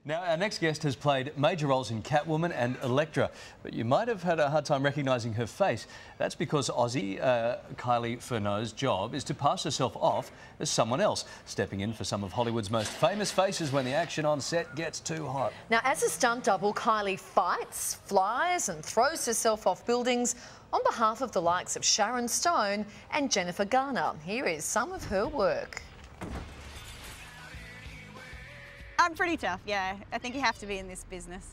Now, our next guest has played major roles in Catwoman and Elektra, but you might have had a hard time recognising her face. That's because Aussie Kylie Furneaux's job is to pass herself off as someone else, stepping in for some of Hollywood's most famous faces when the action on set gets too hot. Now, as a stunt double, Kylie fights, flies and throws herself off buildings on behalf of the likes of Sharon Stone and Jennifer Garner. Here is some of her work. I'm pretty tough, yeah. I think you have to be in this business.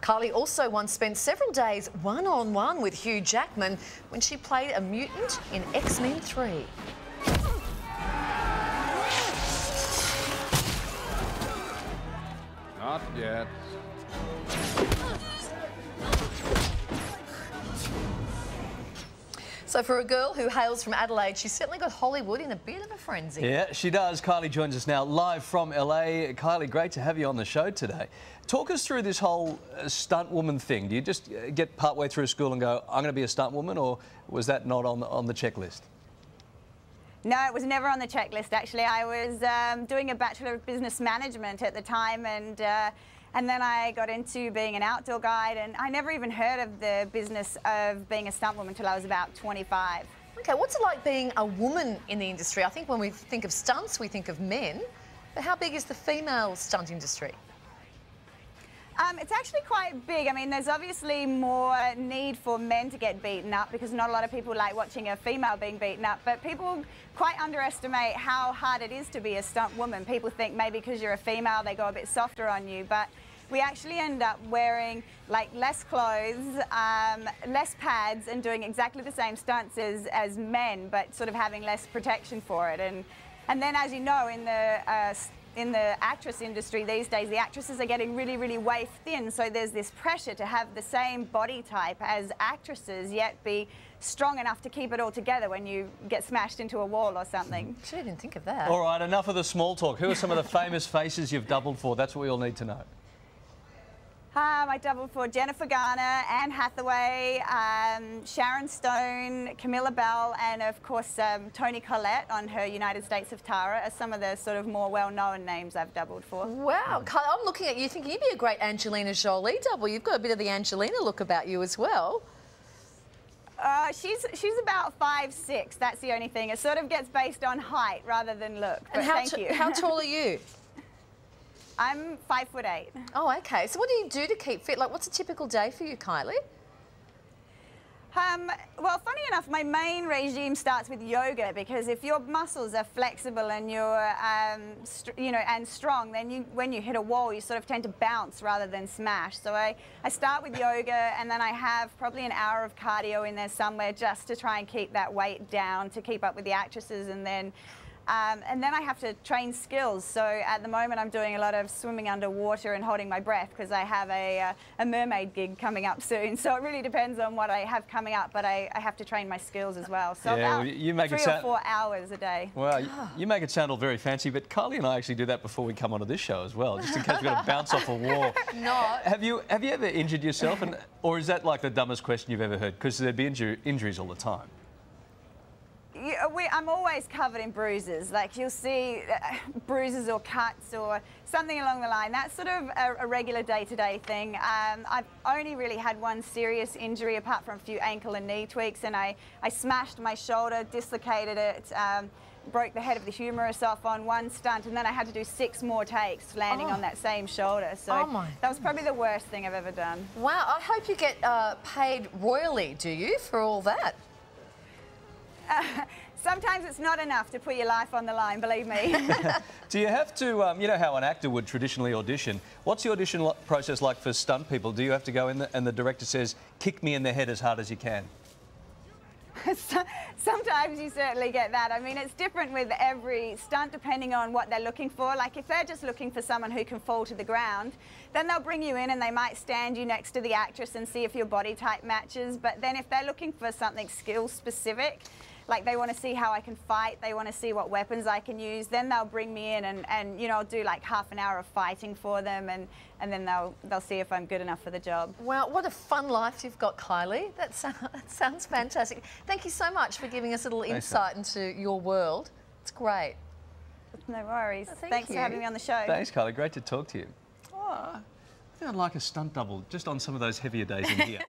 Kylie also once spent several days one-on-one with Hugh Jackman when she played a mutant in X-Men 3. Not yet. So for a girl who hails from Adelaide, she's certainly got Hollywood in a bit of a frenzy. Yeah, she does. Kylie joins us now live from LA. Kylie, great to have you on the show today. Talk us through this whole stunt woman thing. Do you just get partway through school and go, I'm going to be a stunt woman, or was that not on the checklist? No, it was never on the checklist, actually. I was doing a Bachelor of Business Management at the time, and then I got into being an outdoor guide, and I never even heard of the business of being a stunt woman until I was about 25. OK, what's it like being a woman in the industry? I think when we think of stunts, we think of men. But how big is the female stunt industry? It's actually quite big. I mean, there's obviously more need for men to get beaten up because not a lot of people like watching a female being beaten up, but people quite underestimate how hard it is to be a stunt woman. People think maybe because you're a female they go a bit softer on you, but we actually end up wearing like less clothes, less pads, and doing exactly the same stunts as men, but sort of having less protection for it. And then, as you know, in the actress industry these days, the actresses are getting really, really waif thin, so there's this pressure to have the same body type as actresses, yet be strong enough to keep it all together when you get smashed into a wall or something. Sure, didn't think of that. All right, enough of the small talk. Who are some of the famous faces you've doubled for? That's what we all need to know. I doubled for Jennifer Garner, Anne Hathaway, Sharon Stone, Camilla Bell, and of course Toni Collette on her United States of Tara are some of the sort of more well-known names I've doubled for. Wow, I'm looking at you thinking you'd be a great Angelina Jolie double. You've got a bit of the Angelina look about you as well. She's about 5'6". That's the only thing. It sort of gets based on height rather than look. And how tall are you? I'm 5'8". Oh, OK. So what do you do to keep fit? Like, what's a typical day for you, Kylie? Well, funny enough, my main regime starts with yoga, because if your muscles are flexible and you're, and strong, then when you hit a wall, you sort of tend to bounce rather than smash. So I start with yoga, and then I have probably an hour of cardio in there somewhere just to try and keep that weight down to keep up with the actresses, and then I have to train skills. So at the moment I'm doing a lot of swimming underwater and holding my breath because I have a mermaid gig coming up soon. So it really depends on what I have coming up, but I have to train my skills as well. So yeah, about you make 3 or 4 hours a day. Well, you make it sound all very fancy, but Kylie and I actually do that before we come onto this show as well, just in case we've got to bounce off a wall. No. Have you ever injured yourself, or is that like the dumbest question you've ever heard? Because there'd be injuries all the time. Yeah, I'm always covered in bruises. Like, you'll see bruises or cuts or something along the line. That's sort of a regular day-to-day thing. I've only really had one serious injury apart from a few ankle and knee tweaks, and I smashed my shoulder, dislocated it, broke the head of the humerus off on one stunt, and then I had to do 6 more takes landing on that same shoulder. So that was probably the worst thing I've ever done. Wow, I hope you get paid royally, do you, for all that? Sometimes it's not enough to put your life on the line, believe me. Do you have to, you know how an actor would traditionally audition, what's the audition process like for stunt people? Do you have to go in and the director says, kick me in the head as hard as you can? Sometimes you certainly get that. I mean, it's different with every stunt depending on what they're looking for. Like, if they're just looking for someone who can fall to the ground, then they'll bring you in and they might stand you next to the actress and see if your body type matches. But then if they're looking for something skill specific, like they want to see how I can fight, they want to see what weapons I can use, then they'll bring me in and you know, I'll do like half an hour of fighting for them, and then they'll see if I'm good enough for the job. Wow, what a fun life you've got, Kylie. That sounds fantastic. Thank you so much for giving us a little insight into your world. It's great. No worries. Well, Thanks for having me on the show. Thanks, Kylie. Great to talk to you. I think I'd like a stunt double just on some of those heavier days in here.